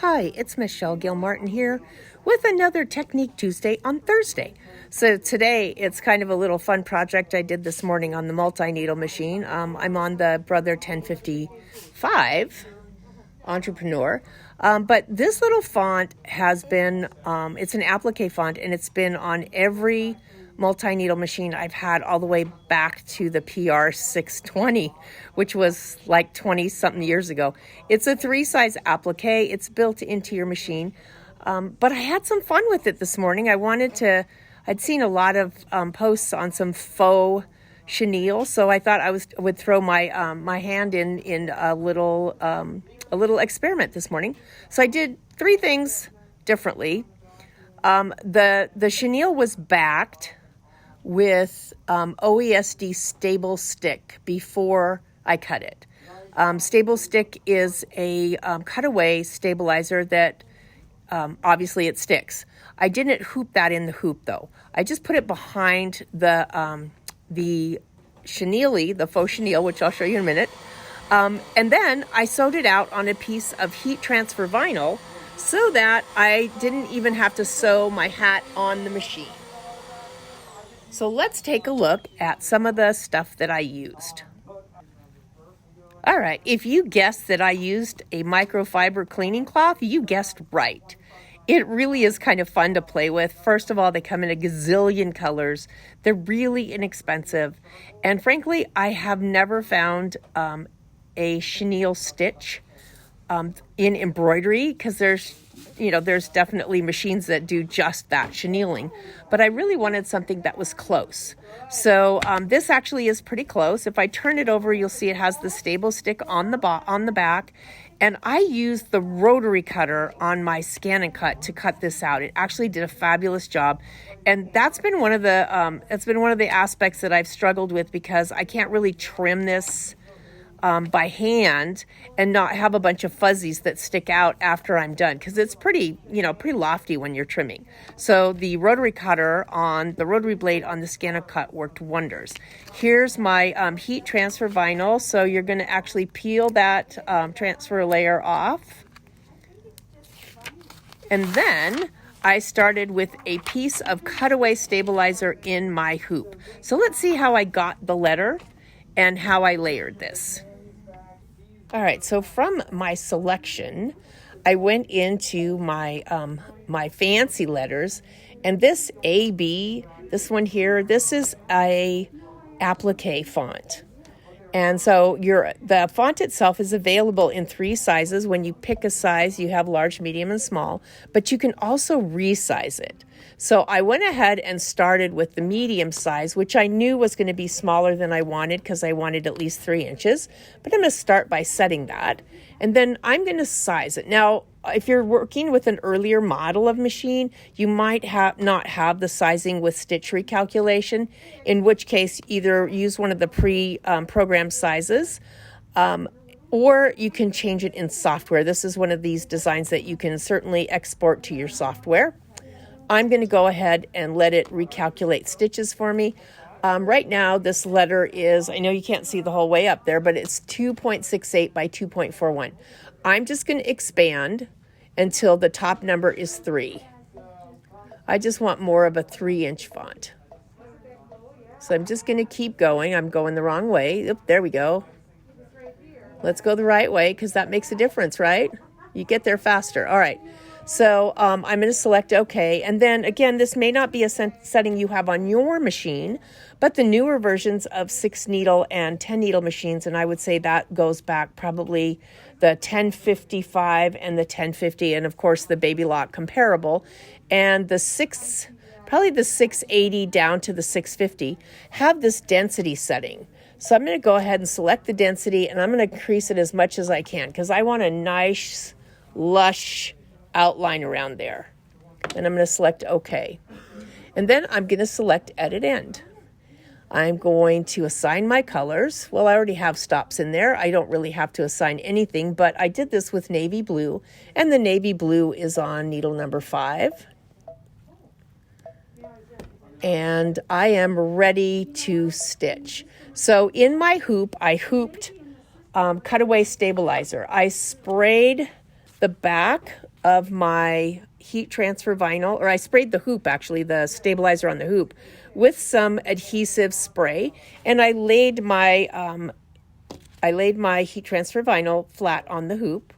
Hi, it's Michelle Gilmartin here with another Technique Tuesday on Thursday. So today it's kind of a little fun project I did this morning on the multi-needle machine. I'm on the Brother 1055 Entrepreneur. But this little font has been, it's an applique font, and it's been on every multi-needle machine I've had all the way back to the PR 620, which was like 20 something years ago. It's a 3-size applique. It's built into your machine. But I had some fun with it this morning. I'd seen a lot of posts on some faux chenille, so I thought I would throw my my hand in a little experiment this morning. So I did 3 things differently. The chenille was backed with OESD stable stick before I cut it. Stable stick is a cutaway stabilizer that obviously it sticks. I didn't hoop that in the hoop though. I just put it behind the chenille, the faux chenille, which I'll show you in a minute. And then I sewed it out on a piece of heat transfer vinyl so that I didn't even have to sew my hat on the machine. So let's take a look at some of the stuff that I used. All right, if you guessed that I used a microfiber cleaning cloth, you guessed right. It really is kind of fun to play with. First of all, they come in a gazillion colors. They're really inexpensive. And frankly, I have never found a chenille stitch in embroidery, because there's definitely machines that do just that, chenilling. But I really wanted something that was close. So this actually is pretty close. If I turn it over, you'll see it has the stable stick on the back. And I used the rotary cutter on my Scan and Cut to cut this out. It actually did a fabulous job. And that's been one of the aspects that I've struggled with, because I can't really trim this by hand and not have a bunch of fuzzies that stick out after I'm done, because it's pretty lofty when you're trimming. So the rotary blade on the Scan and Cut worked wonders. Here's my heat transfer vinyl. So you're going to actually peel that transfer layer off. And then I started with a piece of cutaway stabilizer in my hoop. So let's see how I got the letter and how I layered this. All right, so from my selection, I went into my my fancy letters, and this AB, this one here, this is a applique font. And so the font itself is available in 3 sizes. When you pick a size, you have large, medium, and small, but you can also resize it. So I went ahead and started with the medium size, which I knew was going to be smaller than I wanted, because I wanted at least 3 inches. But I'm going to start by setting that, and then I'm going to size it. Now, if you're working with an earlier model of machine, you might not have the sizing with stitch recalculation, in which case either use one of the pre-programmed sizes, or you can change it in software. This is one of these designs that you can certainly export to your software. I'm going to go ahead and let it recalculate stitches for me. Right now, this letter is, I know you can't see the whole way up there, but it's 2.68 by 2.41. I'm just going to expand until the top number is 3. I just want more of a 3-inch font. So I'm just going to keep going. I'm going the wrong way. Oop, there we go. Let's go the right way, because that makes a difference, right? You get there faster. All right. So I'm going to select OK. And then again, this may not be a setting you have on your machine, but the newer versions of 6-needle and 10-needle machines, and I would say that goes back probably the 1055 and the 1050, and of course the Baby Lock comparable, and probably the 680 down to the 650 have this density setting. So I'm going to go ahead and select the density, and I'm going to increase it as much as I can, because I want a nice, lush outline around there. And I'm going to select OK. And then I'm going to select Edit End. I'm going to assign my colors. Well, I already have stops in there. I don't really have to assign anything, but I did this with navy blue, and the navy blue is on needle number 5. And I am ready to stitch. So in my hoop, I hooped cutaway stabilizer. I sprayed the back of my heat transfer vinyl, or I sprayed the hoop, actually, the stabilizer on the hoop, with some adhesive spray, and I laid my heat transfer vinyl flat on the hoop.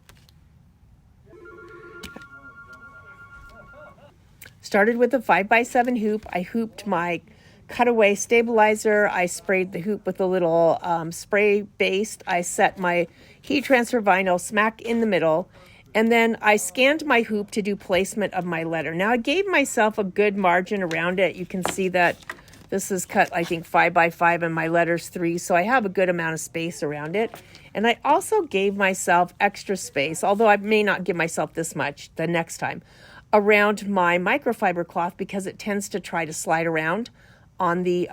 Started with a 5x7 hoop. I hooped my cutaway stabilizer. I sprayed the hoop with a little spray base. I set my heat transfer vinyl smack in the middle, and then I scanned my hoop to do placement of my letter. Now I gave myself a good margin around it. You can see that this is cut, I think, 5x5 and my letter's 3, so I have a good amount of space around it. And I also gave myself extra space, although I may not give myself this much the next time, around my microfiber cloth because it tends to try to slide around on the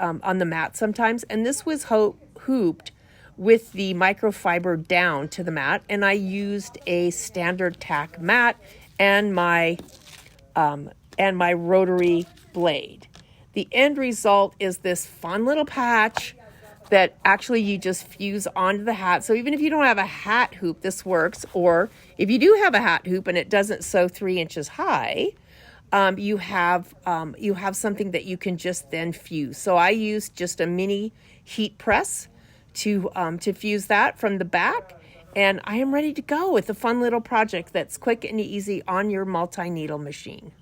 mat sometimes. And this was hooped with the microfiber down to the mat, and I used a standard tack mat and my rotary blade. The end result is this fun little patch that actually you just fuse onto the hat. So even if you don't have a hat hoop, this works. Or if you do have a hat hoop and it doesn't sew 3 inches high, you have something that you can just then fuse. So I used just a mini heat press to fuse that from the back, and I am ready to go with a fun little project that's quick and easy on your multi-needle machine.